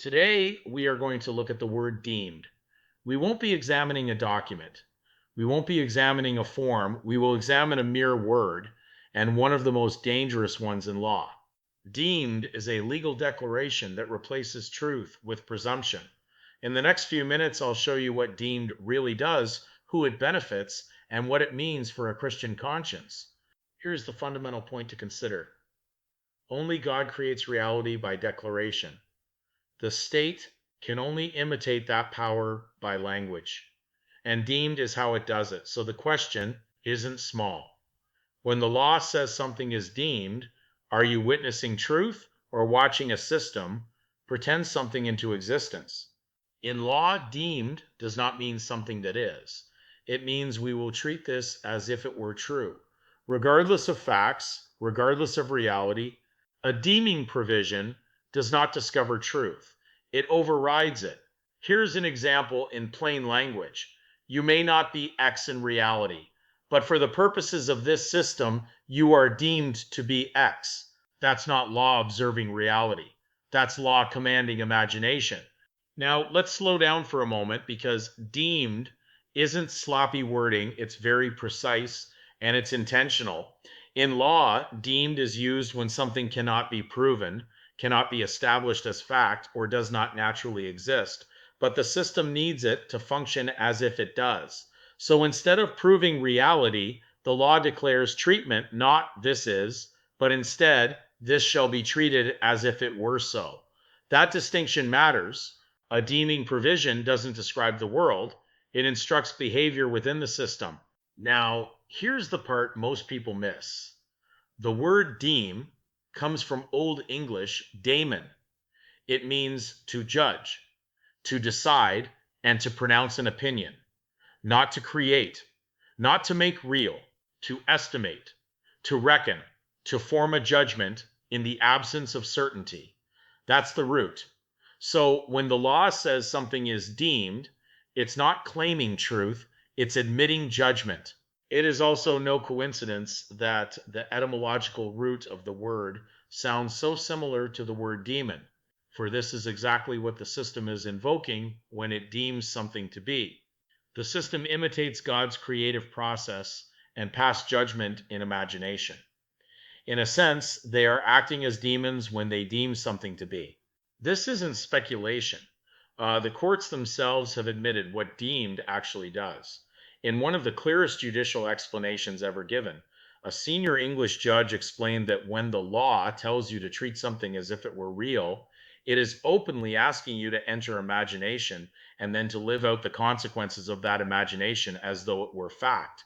Today, we are going to look at the word deemed. We won't be examining a document. We won't be examining a form. We will examine a mere word, and one of the most dangerous ones in law. Deemed is a legal declaration that replaces truth with presumption. In the next few minutes, I'll show you what deemed really does, who it benefits, and what it means for a Christian conscience. Here's the fundamental point to consider. Only God creates reality by declaration. The state can only imitate that power by language, and deemed is how it does it. So the question isn't small. When the law says something is deemed, are you witnessing truth or watching a system pretend something into existence? In law, deemed does not mean something that is. It means we will treat this as if it were true. Regardless of facts, regardless of reality, a deeming provision does not discover truth. It overrides it. Here's an example in plain language. You may not be X in reality, but for the purposes of this system, you are deemed to be X. That's not law observing reality. That's law commanding imagination. Now, let's slow down for a moment because deemed isn't sloppy wording. It's very precise and it's intentional. In law, deemed is used when something cannot be proven, cannot be established as fact, or does not naturally exist, but the system needs it to function as if it does. So instead of proving reality, the law declares treatment, not this is, but instead, this shall be treated as if it were so. That distinction matters. A deeming provision doesn't describe the world, it instructs behavior within the system. Now, here's the part most people miss. The word deem comes from Old English daemon. It means to judge, to decide, and to pronounce an opinion, not to create, not to make real, to estimate, to reckon, to form a judgment in the absence of certainty. That's the root. So when the law says something is deemed, it's not claiming truth, it's admitting judgment. It is also no coincidence that the etymological root of the word sounds so similar to the word demon, for this is exactly what the system is invoking when it deems something to be. The system imitates God's creative process and past judgment in imagination. In a sense, they are acting as demons when they deem something to be. This isn't speculation. The courts themselves have admitted what deemed actually does. In one of the clearest judicial explanations ever given, a senior English judge explained that when the law tells you to treat something as if it were real, it is openly asking you to enter imagination and then to live out the consequences of that imagination as though it were fact.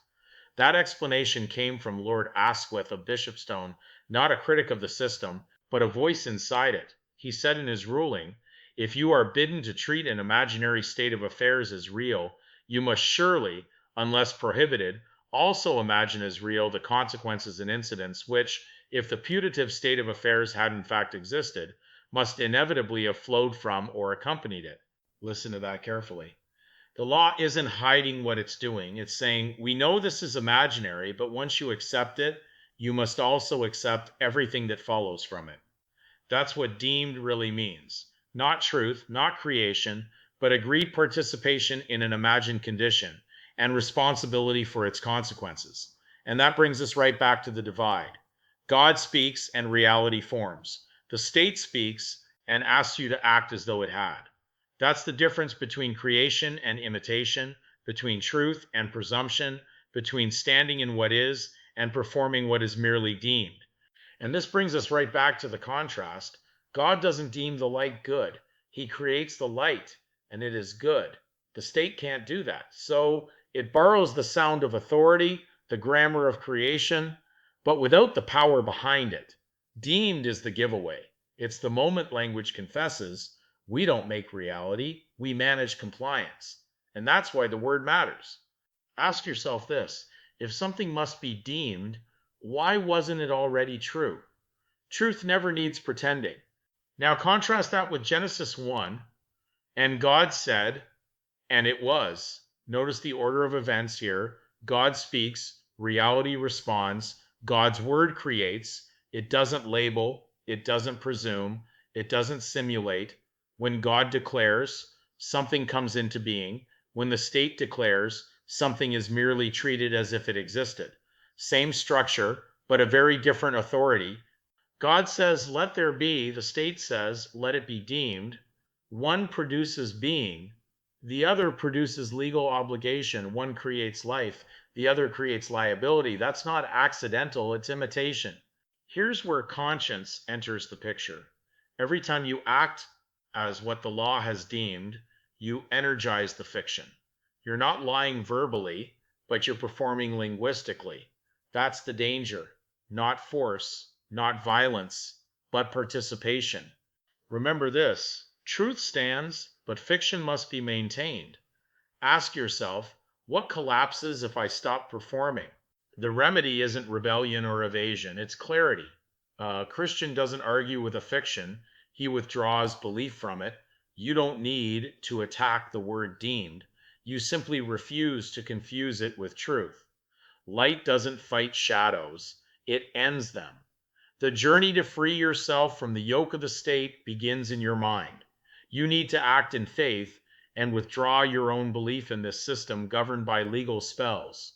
That explanation came from Lord Asquith of Bishopstone, not a critic of the system, but a voice inside it. He said in his ruling, if you are bidden to treat an imaginary state of affairs as real, you must surely, unless prohibited, also imagine as real the consequences and incidents which, if the putative state of affairs had in fact existed, must inevitably have flowed from or accompanied it. Listen to that carefully. The law isn't hiding what it's doing. It's saying, we know this is imaginary, but once you accept it, you must also accept everything that follows from it. That's what deemed really means. Not truth, not creation, but agreed participation in an imagined condition and responsibility for its consequences. And that brings us right back to the divide. God speaks and reality forms. The state speaks and asks you to act as though it had. That's the difference between creation and imitation, between truth and presumption, between standing in what is and performing what is merely deemed. And this brings us right back to the contrast. God doesn't deem the light good. He creates the light, and it is good. The state can't do that. So it borrows the sound of authority, the grammar of creation, but without the power behind it. Deemed is the giveaway. It's the moment language confesses, we don't make reality, we manage compliance. And that's why the word matters. Ask yourself this, if something must be deemed, why wasn't it already true? Truth never needs pretending. Now contrast that with Genesis 1, and God said, and it was. Notice the order of events here. God speaks, reality responds, God's word creates, it doesn't label, it doesn't presume, it doesn't simulate, When God declares, something comes into being. When the state declares, something is merely treated as if it existed. Same structure, but a very different authority. God says, let there be. The state says, let it be deemed. One produces being, the other produces legal obligation. One creates life, the other creates liability. That's not accidental, it's imitation. Here's where conscience enters the picture. Every time you act as what the law has deemed, you energize the fiction. You're not lying verbally, but you're performing linguistically. That's the danger. Not force, not violence, but participation. Remember this: truth stands, but fiction must be maintained. Ask yourself, what collapses if I stop performing? The remedy isn't rebellion or evasion, it's clarity. A Christian doesn't argue with a fiction, he withdraws belief from it. You don't need to attack the word deemed. You simply refuse to confuse it with truth. Light doesn't fight shadows, it ends them. The journey to free yourself from the yoke of the state begins in your mind. You need to act in faith and withdraw your own belief in this system governed by legal spells.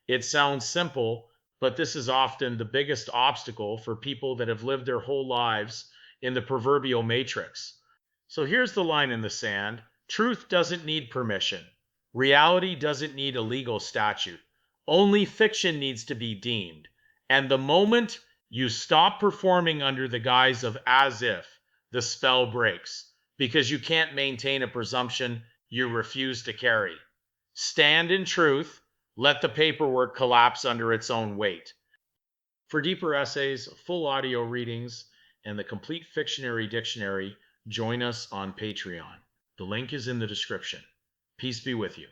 It sounds simple, but this is often the biggest obstacle for people that have lived their whole lives in the proverbial matrix. So here's the line in the sand: truth doesn't need permission, reality doesn't need a legal statute. Only fiction needs to be deemed. And the moment you stop performing under the guise of as if, the spell breaks, because you can't maintain a presumption you refuse to carry. Stand in truth, let the paperwork collapse under its own weight. For deeper essays, full audio readings, and the complete Fictionary dictionary, join us on Patreon. The link is in the description. Peace be with you.